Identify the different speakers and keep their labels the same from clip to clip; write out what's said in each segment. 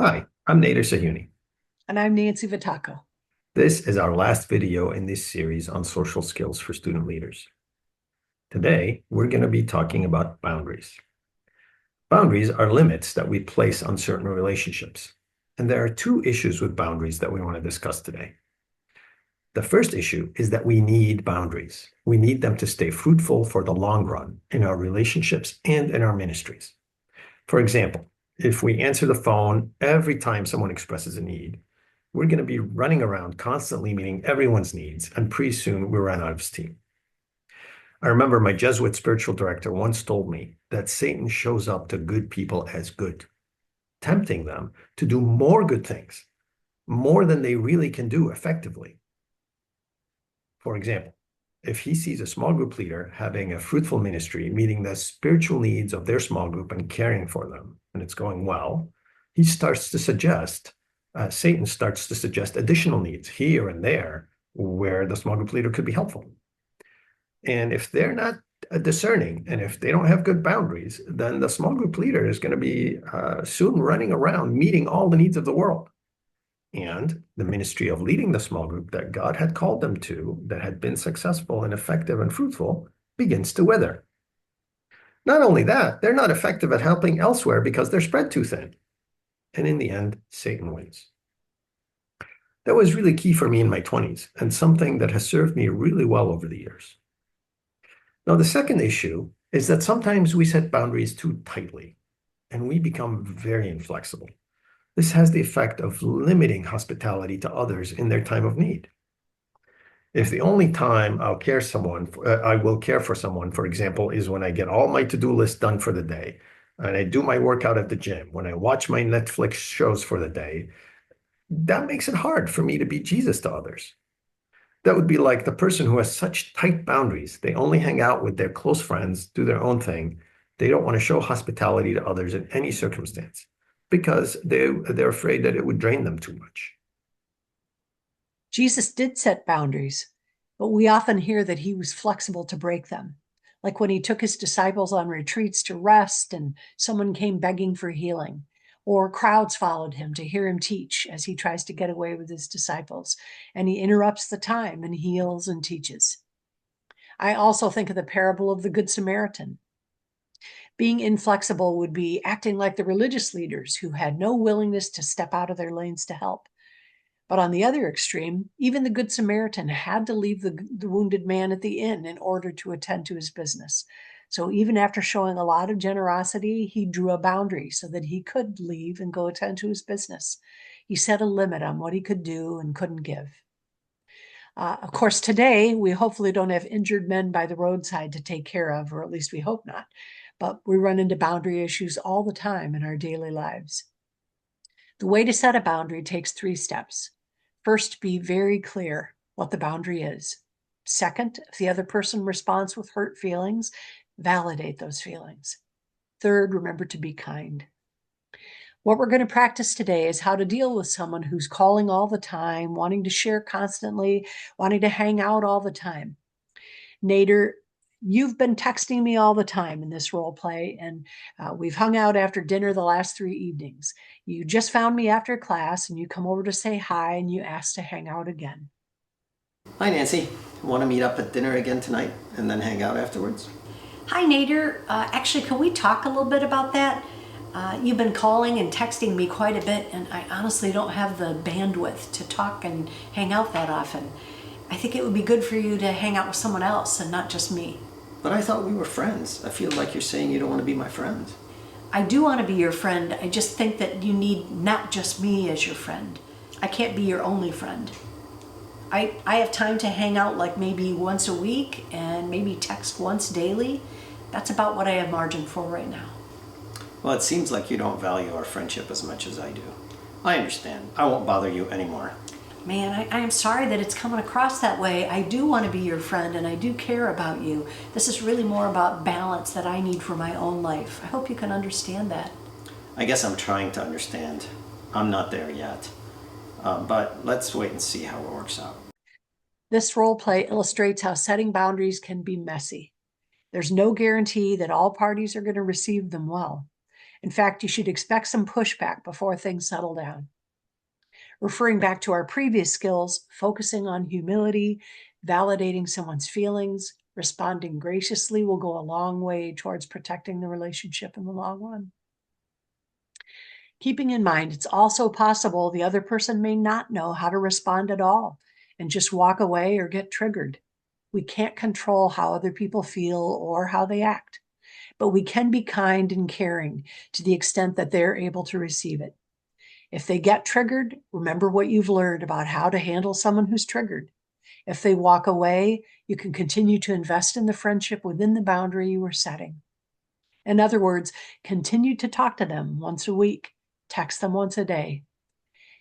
Speaker 1: Hi, I'm Nader Sahuni.
Speaker 2: And I'm Nancy Vitaco.
Speaker 1: This is our last video in this series on social skills for student leaders. Today, we're going to be talking about boundaries. Boundaries are limits that we place on certain relationships. And there are two issues with boundaries that we want to discuss today. The first issue is that we need boundaries. We need them to stay fruitful for the long run in our relationships and in our ministries. For example, if we answer the phone every time someone expresses a need, we're going to be running around constantly meeting everyone's needs, and pretty soon we run out of steam. I remember my Jesuit spiritual director once told me that Satan shows up to good people as good, tempting them to do more good things, more than they really can do effectively. For example, if he sees a small group leader having a fruitful ministry, meeting the spiritual needs of their small group and caring for them, and it's going well, he starts to suggest, Satan starts to suggest additional needs here and there where the small group leader could be helpful. And if they're not discerning and if they don't have good boundaries, then the small group leader is going to be soon running around meeting all the needs of the world. And the ministry of leading the small group that God had called them to, that had been successful and effective and fruitful, begins to wither. Not only that, they're not effective at helping elsewhere because they're spread too thin. And in the end, Satan wins. That was really key for me in my 20s and something that has served me really well over the years. Now, the second issue is that sometimes we set boundaries too tightly and we become very inflexible. This has the effect of limiting hospitality to others in their time of need. If the only time I will care for someone, for example, is when I get all my to-do list done for the day, and I do my workout at the gym, when I watch my Netflix shows for the day, that makes it hard for me to be Jesus to others. That would be like the person who has such tight boundaries. They only hang out with their close friends, do their own thing. They don't want to show hospitality to others in any circumstance because they're afraid that it would drain them too much.
Speaker 2: Jesus did set boundaries, but we often hear that he was flexible to break them. Like when he took his disciples on retreats to rest and someone came begging for healing, or crowds followed him to hear him teach as he tries to get away with his disciples, and he interrupts the time and heals and teaches. I also think of the parable of the Good Samaritan. Being inflexible would be acting like the religious leaders who had no willingness to step out of their lanes to help. But on the other extreme, even the Good Samaritan had to leave the wounded man at the inn in order to attend to his business. So even after showing a lot of generosity, he drew a boundary so that he could leave and go attend to his business. He set a limit on what he could do and couldn't give. Of course, today we hopefully don't have injured men by the roadside to take care of, or at least we hope not. But we run into boundary issues all the time in our daily lives. The way to set a boundary takes 3 steps. First, be very clear what the boundary is. Second, if the other person responds with hurt feelings, validate those feelings. Third, remember to be kind. What we're going to practice today is how to deal with someone who's calling all the time, wanting to share constantly, wanting to hang out all the time. Nader, you've been texting me all the time in this role play, and we've hung out after dinner the last 3 evenings. You just found me after class, and you come over to say hi, and you ask to hang out again.
Speaker 1: Hi, Nancy. Want to meet up at dinner again tonight and then hang out afterwards?
Speaker 3: Hi, Nader. Actually, can we talk a little bit about that? You've been calling and texting me quite a bit, and I honestly don't have the bandwidth to talk and hang out that often. I think it would be good for you to hang out with someone else and not just me.
Speaker 1: But I thought we were friends. I feel like you're saying you don't want to be my friend.
Speaker 3: I do want to be your friend. I just think that you need not just me as your friend. I can't be your only friend. I have time to hang out like maybe once a week and maybe text once daily. That's about what I have margin for right now.
Speaker 1: Well, it seems like you don't value our friendship as much as I do. I understand. I won't bother you anymore.
Speaker 3: Man, I am sorry that it's coming across that way. I do want to be your friend and I do care about you. This is really more about balance that I need for my own life. I hope you can understand that.
Speaker 1: I guess I'm trying to understand. I'm not there yet. But let's wait and see how it works out.
Speaker 2: This role play illustrates how setting boundaries can be messy. There's no guarantee that all parties are going to receive them well. In fact, you should expect some pushback before things settle down. Referring back to our previous skills, focusing on humility, validating someone's feelings, responding graciously will go a long way towards protecting the relationship in the long run. Keeping in mind, it's also possible the other person may not know how to respond at all and just walk away or get triggered. We can't control how other people feel or how they act, but we can be kind and caring to the extent that they're able to receive it. If they get triggered, remember what you've learned about how to handle someone who's triggered. If they walk away, you can continue to invest in the friendship within the boundary you were setting. In other words, continue to talk to them once a week, text them once a day.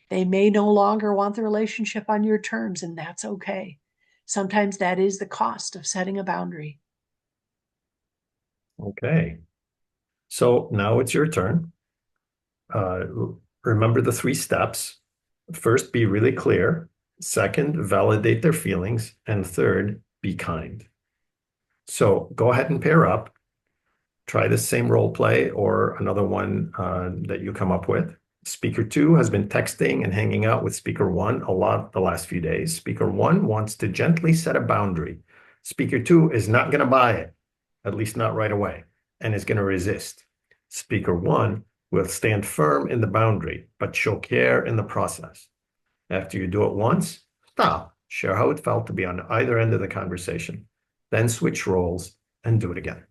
Speaker 2: They may no longer want the relationship on your terms, and that's okay. Sometimes that is the cost of setting a boundary.
Speaker 1: Okay. So now it's your turn. Remember the 3 steps. First, be really clear. Second, validate their feelings. And third, be kind. So go ahead and pair up. Try the same role play or another one that you come up with. Speaker 2 has been texting and hanging out with Speaker 1 a lot the last few days. Speaker 1 wants to gently set a boundary. Speaker 2 is not going to buy it, at least not right away, and is going to resist. Speaker 1 will stand firm in the boundary, but show care in the process. After you do it once, stop. Share how it felt to be on either end of the conversation. Then switch roles and do it again.